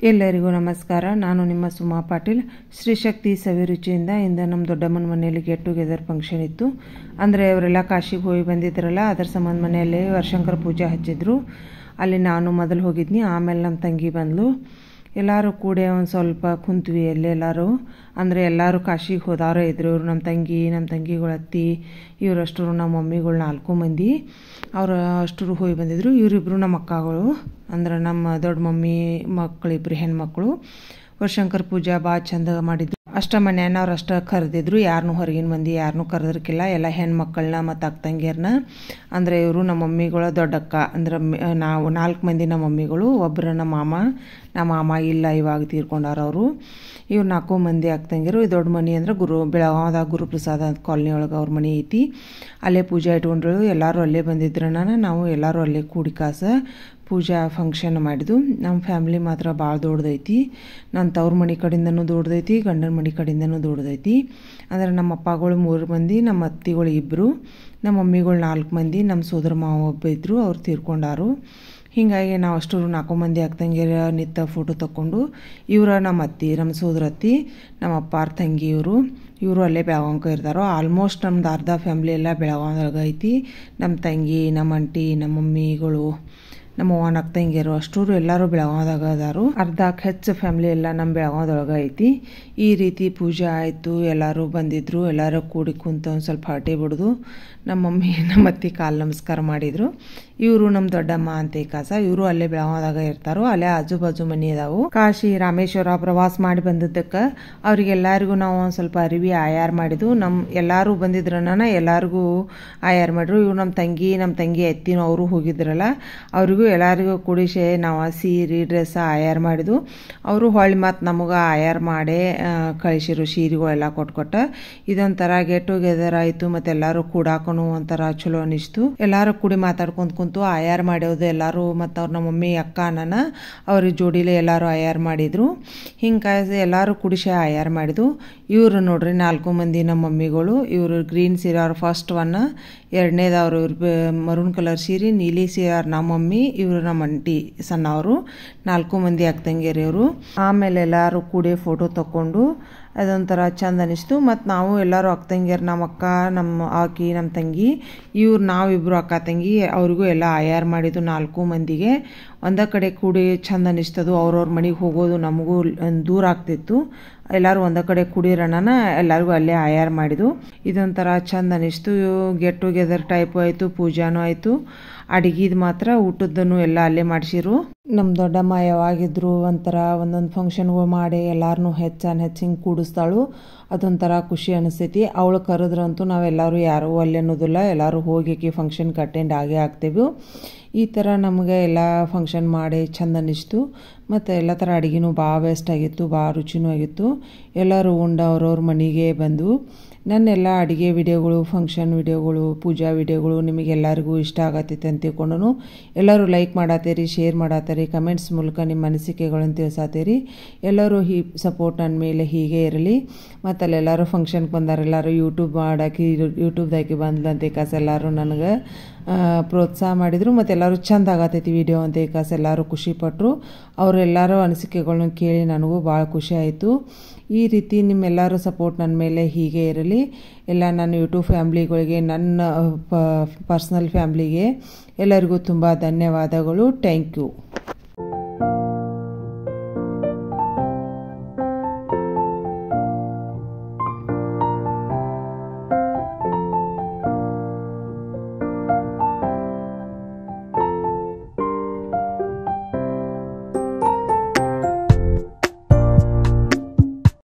ಎಲ್ಲರಿಗೂ ನಮಸ್ಕಾರ. ನಾನು ನಿಮ್ಮ ಸುಮಾ ಪಾಟೀಲ್. ಶ್ರೀ ಶಕ್ತಿ ಸವಿರುಚಿಯಿಂದ ಇಂದ ನಮ್ಮ ದೊಡ್ಡಮ್ಮನ ಮನೆಯಲ್ಲಿ ಗೆಟ್ ಟುಗೆದರ್ ಫಂಕ್ಷನ್ ಇತ್ತು. ಅಂದರೆ ಅವರೆಲ್ಲ ಕಾಶಿಗೆ ಹೋಗಿ ಬಂದಿದ್ರಲ್ಲ, ಅದರ ಸಂಬಂಧ ಮನೆಯಲ್ಲಿ ವರ್ಷಂಕರ ಪೂಜೆ ಹಚ್ಚಿದ್ರು. ಅಲ್ಲಿ ನಾನು ಮೊದಲು ಹೋಗಿದ್ನಿ, ಆಮೇಲೆ ನಮ್ಮ ತಂಗಿ ಬಂದಳು. ಎಲ್ಲರೂ ಕೂಡ ಒಂದು ಸ್ವಲ್ಪ ಕುಂತ್ವಿ ಎಲ್ಲೆಲ್ಲರೂ. ಅಂದರೆ ಎಲ್ಲರೂ ಕಾಶಿಗೆ ಹೋದವರೇ ಇದ್ರು. ಇವರು ನಮ್ಮ ತಂಗಿಗಳ ಅತ್ತಿ, ಇವರಷ್ಟರು ನಮ್ಮ ಮಮ್ಮಿಗಳು 4 ಮಂದಿ. ಅವರು ಅಷ್ಟರು ಹೋಗಿ ಬಂದಿದ್ರು. ಇವರಿಬ್ಬರು ನಮ್ಮ ಅಕ್ಕಗಳು, ಅಂದ್ರೆ ನಮ್ಮ ದೊಡ್ಡ ಮಮ್ಮಿ ಮಕ್ಕಳಿಬ್ರು ಹೆಣ್ಮಕ್ಳು. ವರ್ಷಂಕರ ಪೂಜೆ ಭಾಳ ಚಂದ ಮಾಡಿದ್ರು. ಅಷ್ಟ ಮನೆಯವ್ರು ಅಷ್ಟ ಕರೆದಿದ್ರು, ಯಾರನ್ನೂ ಹೊರಗಿನ ಮಂದಿ ಯಾರನ್ನೂ ಕರೆದಿರ್ಕಿಲ್ಲ. ಎಲ್ಲ ಹೆಣ್ಮಕ್ಕಳನ್ನ ಮತ್ತು ಅಕ್ಕ ತಂಗಿಯರನ್ನ. ಅಂದರೆ ಇವರು ನಮ್ಮ ಮಮ್ಮಿಗಳ ದೊಡ್ಡಕ್ಕ, ಅಂದ್ರೆ ನಾವು 4 ಮಂದಿ ನಮ್ಮ ಮಮ್ಮಿಗಳು, ಒಬ್ಬರು ನಮ್ಮ ಮಾಮ ಇಲ್ಲ, ಇವಾಗ ತೀರ್ಕೊಂಡಾರ ಅವರು. ಇವ್ರು 4 ಮಂದಿ ಅಕ್ಕ ತಂಗಿರು. ಈ ದೊಡ್ಡ ಮನೆ ಅಂದ್ರೆ ಬೆಳಗಾವದಾಗ ಗುರುಪ್ರಸಾದ ಅಂತ ಕಾಲನಿ ಒಳಗೆ ಅವ್ರ ಮನೆ ಐತಿ. ಅಲ್ಲೇ ಪೂಜೆ ಇಟ್ಕೊಂಡ್ರು. ಎಲ್ಲರೂ ಅಲ್ಲೇ ಬಂದಿದ್ರು. ನಾವು ಎಲ್ಲರೂ ಅಲ್ಲೇ ಕೂಡಿ ಪೂಜಾ ಫಂಕ್ಷನ್ ಮಾಡಿದ್ದು. ನಮ್ಮ ಫ್ಯಾಮ್ಲಿ ಮಾತ್ರ ಭಾಳ ದೊಡ್ಡದೈತಿ. ನನ್ನ ತವ್ರ ಮನೆ ಕಡೆಯಿಂದನೂ ದೊಡ್ಡದೈತಿ, ಗಂಡನ ಮನೆ ಕಡೆಯಿಂದನೂ ದೊಡ್ಡದೈತಿ. ಅಂದರೆ ನಮ್ಮ ಅಪ್ಪಗಳು 3 ಮಂದಿ, ನಮ್ಮ ಅತ್ತಿಗಳು 2, ನಮ್ಮ ಮಮ್ಮಿಗಳು 4 ಮಂದಿ, ನಮ್ಮ ಸೋದರ ಮಾವ ಒಬ್ಬ ಇದ್ದರು, ಅವ್ರು ತೀರ್ಕೊಂಡಾರು. ಹೀಗಾಗಿ ನಾವು ಅಷ್ಟು 4 ಮಂದಿ ಆಗ್ತಂಗಿರ ನಿಂತ ಫೋಟೋ ತಗೊಂಡು, ಇವರ ನಮ್ಮ ಅತ್ತಿ, ನಮ್ಮ ಸೋದರ ಅತ್ತಿ, ನಮ್ಮ ಅಪ್ಪಾರ ತಂಗಿ ಇವರು ಅಲ್ಲೇ ಬೆಳಗಾಂಕ ಇರ್ತಾರೋ. ಆಲ್ಮೋಸ್ಟ್ ನಮ್ದು ಅರ್ಧ ಫ್ಯಾಮ್ಲಿ ಎಲ್ಲ ಬೆಳಗಾವ್ದಾಗ ಐತಿ. ನಮ್ಮ ತಂಗಿ, ನಮ್ಮ ಅಂಟಿ, ನಮ್ಮ ಮಮ್ಮಿಗಳು, ನಮ್ಮ ಅವ್ವನ ಅಕ್ಕ ತಂಗಿಯರು ಅಷ್ಟೂರು ಎಲ್ಲರೂ ಬೆಳಗಾವ್ದಾಗ ಅದಾರು. ಅರ್ಧಕ್ಕೆ ಹೆಚ್ಚು ಫ್ಯಾಮ್ಲಿ ಎಲ್ಲ ನಮ್ಮ ಬೆಳಗಾವ್ದೊಳಗೆ ಐತಿ. ಈ ರೀತಿ ಪೂಜೆ ಆಯಿತು. ಎಲ್ಲರೂ ಬಂದಿದ್ರು. ಎಲ್ಲರೂ ಕೂಡಿ ಕುಂತು ಒಂದು ಸ್ವಲ್ಪ ಹರಟೆ ಬಿಡ್ದು. ನಮ್ಮ ಮಮ್ಮಿ ನಮ್ಮ ಅತ್ತಿ ಕಾಲು ನಮಸ್ಕಾರ ಮಾಡಿದರು. ಇವರು ನಮ್ಮ ದೊಡ್ಡಮ್ಮ ಅಂತ ಇವರು ಅಲ್ಲೇ ಬೆಳಗಾವ್ದಾಗ ಇರ್ತಾರೋ. ಅಲ್ಲೇ ಆಜು ಬಾಜು ಮನೆ ಅದಾವು. ಕಾಶಿ ರಾಮೇಶ್ವರ ಪ್ರವಾಸ ಮಾಡಿ ಬಂದಿದ್ದಕ್ಕೆ ಅವ್ರಿಗೆಲ್ಲರಿಗೂ ನಾವು ಒಂದು ಸ್ವಲ್ಪ ಅರಿವಿ ಆಯಾರು ಮಾಡಿದ್ವು. ಎಲ್ಲರೂ ಬಂದಿದ್ರನ ಎಲ್ಲರಿಗೂ ಆಯಾರು ಮಾಡಿದ್ರು. ಇವ್ರು ನಮ್ಮ ತಂಗಿ ಅತ್ತಿನೂ ಅವರು ಹೋಗಿದ್ರಲ್ಲ, ಅವ್ರಿಗೂ ಎಲ್ಲರಿಗೂ ಕೂಡಿಸಿ ನಾವು ಸೀರೆ ಡ್ರೆಸ್ ಆಯಾರು ಮಾಡಿದ್ವು. ಅವರು ಹೊಳ್ಳಿ ಮತ್ತು ನಮಗೆ ಆಯಾರು ಮಾಡಿ ಕಳಿಸಿರು. ಸೀರೆಗಳೆಲ್ಲ ಕೊಟ್ಟು ಇದೊಂಥರ ಗೆಟ್ ಟುಗೆದರ್ ಆಯಿತು. ಮತ್ತು ಎಲ್ಲರೂ ಕೂಡಾಕೊಂಡು ಒಂಥರ ಚಲೋ ಅನಿಸ್ತು. ಎಲ್ಲರೂ ಕೂಡಿ ಮಾತಾಡ್ಕೊಂಡು ಕುಂತು ಆಯಾರು ಮಾಡೋದು ಎಲ್ಲರೂ. ಮತ್ತು ಅವ್ರು ನಮ್ಮ ಮಮ್ಮಿ ಅಕ್ಕ ಅವ್ರಿಗೆ ಜೋಡಿಲೆ ಎಲ್ಲರೂ ಆಯಾರು ಮಾಡಿದರು. ಹಿಂಗಾಗಿ ಎಲ್ಲರೂ ಕೂಡಿಸಿ ಆಯಾರು ಮಾಡಿದ್ವು. ಇವರು ನೋಡ್ರಿ 4 ಮಂದಿ ನಮ್ಮ ಮಮ್ಮಿಗಳು. ಇವರು ಗ್ರೀನ್ ಸೀರೆ ಅವ್ರು ಫಸ್ಟ್ ಒನ್, ಎರಡನೇದವ್ರು ಇವ್ರು ಮರೂನ್ ಕಲರ್ ಸೀರೆ, ನೀಲಿ ಸೀರೆ ಅವ್ರು ನಮ್ಮ ಮಮ್ಮಿ, ಇವರು ನಮ್ಮ ಅಂಟಿ ಸಣ್ಣವರು. 4 ಮಂದಿ ಆಗ್ತಂಗಿರಿ ಇವರು. ಆಮೇಲೆ ಎಲ್ಲರೂ ಕೂಡಿ ಫೋಟೋ ತಗೊಂಡು ಅದೊಂಥರ ಚಂದ ಅನಿಸ್ತು. ಮತ್ತು ನಾವು ಎಲ್ಲರೂ ಅಕ್ಕ ತಂಗಿಯರು, ನಮ್ಮ ಅಕ್ಕ, ನಮ್ಮ ಆಕಿ, ನಮ್ಮ ತಂಗಿ, ನಾವಿಬ್ಬರು ಅಕ್ಕ ತಂಗಿ, ಅವ್ರಿಗೂ ಎಲ್ಲ ಆಯಾರು ಮಾಡಿದ್ದು 4 ಮಂದಿಗೆ. ಒಂದೇ ಕಡೆ ಕೂಡಿ ಚಂದ ಅನಿಸ್ತದು. ಅವ್ರವ್ರ ಮನೆಗೆ ಹೋಗೋದು ನಮಗೂ ದೂರ ಆಗ್ತಿತ್ತು. ಎಲ್ಲರೂ ಒಂದೇ ಕಡೆ ಕೂಡಿರೋಣ ಎಲ್ಲರಿಗೂ ಅಲ್ಲೇ ಆಯಾರು ಮಾಡಿದ್ದು. ಇದೊಂಥರ ಚಂದ ಅನಿಸ್ತು. ಗೆಟ್ ಟುಗೆದರ್ ಟೈಪು ಆಯಿತು, ಪೂಜಾನೂ ಆಯಿತು. ಅಡಿಗೆದು ಮಾತ್ರ ಊಟದ್ದನ್ನು ಎಲ್ಲ ಅಲ್ಲೇ ಮಾಡಿಸಿರು. ನಮ್ಮ ದೊಡ್ಡಮ್ಮ ಯಾವಾಗಿದ್ರು ಒಂಥರ ಒಂದೊಂದು ಫಂಕ್ಷನ್ಗಳು ಮಾಡಿ ಎಲ್ಲಾರನ್ನೂ ಹೆಚ್ಚಿಂಗೆ ಕೂಡಿಸ್ತಾಳು. ಅದೊಂಥರ ಖುಷಿ ಅನಿಸ್ತೈತಿ. ಅವಳು ಕರೆದ್ರಂತೂ ನಾವೆಲ್ಲರೂ ಯಾರೂ ಅಲ್ಲಿ ಅನ್ನೋದಿಲ್ಲ, ಎಲ್ಲರೂ ಹೋಗಿ ಫಂಕ್ಷನ್ಗೆ ಅಟೆಂಡ್ ಆಗೇ ಆಗ್ತೇವೆ. ಈ ಥರ ನಮಗೆ ಎಲ್ಲ ಫಂಕ್ಷನ್ ಮಾಡಿ ಚಂದ ಅನ್ನಿಸ್ತು. ಮತ್ತು ಎಲ್ಲ ಥರ ಅಡುಗೆನೂ ಭಾಳ ಬೆಸ್ಟ್ ಆಗಿತ್ತು, ಭಾಳ ರುಚಿನೂ ಆಗಿತ್ತು. ಎಲ್ಲರೂ ಉಂಡು ಅವ್ರವ್ರ ಮನೆಗೆ ಬಂದು. ನನ್ನೆಲ್ಲ ಅಡುಗೆ ವಿಡಿಯೋಗಳು, ಫಂಕ್ಷನ್ ವಿಡಿಯೋಗಳು, ಪೂಜಾ ವಿಡಿಯೋಗಳು ನಿಮಗೆಲ್ಲರಿಗೂ ಇಷ್ಟ ಆಗತ್ತೈತೆ ಅಂತ ತಿಳ್ಕೊಂಡು ಎಲ್ಲರೂ ಲೈಕ್ ಮಾಡತ್ತೀರಿ, ಶೇರ್ ಮಾಡತ್ತೀರಿ, ಕಮೆಂಟ್ಸ್ ಮೂಲಕ ನಿಮ್ಮ ಅನಿಸಿಕೆಗಳನ್ನು ತಿಳಿಸತ್ತೀರಿ. ಎಲ್ಲರೂ ಸಪೋರ್ಟ್ ನನ್ನ ಮೇಲೆ ಹೀಗೆ ಇರಲಿ. ಮತ್ತು ಅಲ್ಲೆಲ್ಲರೂ ಫಂಕ್ಷನ್ಗೆ ಬಂದಾರೆಲ್ಲರೂ ಯೂಟ್ಯೂಬ್ದಾಕಿ ಬಂದ್ಲಂತೆ ಎಲ್ಲರೂ ನನಗೆ ಪ್ರೋತ್ಸಾಹ ಮಾಡಿದರು. ಮತ್ತು ಎಲ್ಲರೂ ಚಂದ ಆಗತ್ತೈತಿ ವಿಡಿಯೋ ಅಂತ ಎಲ್ಲರೂ ಖುಷಿಪಟ್ಟರು. ಅವರೆಲ್ಲರೂ ಅನಿಸಿಕೆಗಳನ್ನ ಕೇಳಿ ನನಗೂ ಭಾಳ ಖುಷಿ ಆಯಿತು. ಈ ರೀತಿ ನಿಮ್ಮೆಲ್ಲರೂ ಸಪೋರ್ಟ್ ನನ್ನ ಮೇಲೆ ಹೀಗೆ ಇರಲಿ. ಎಲ್ಲ ನನ್ನ ಯೂಟ್ಯೂಬ್ ಫ್ಯಾಮ್ಲಿಗಳಿಗೆ, ನನ್ನ ಪರ್ಸ್ನಲ್ ಫ್ಯಾಮ್ಲಿಗೆ ಎಲ್ಲರಿಗೂ ತುಂಬ ಧನ್ಯವಾದಗಳು. Thank you.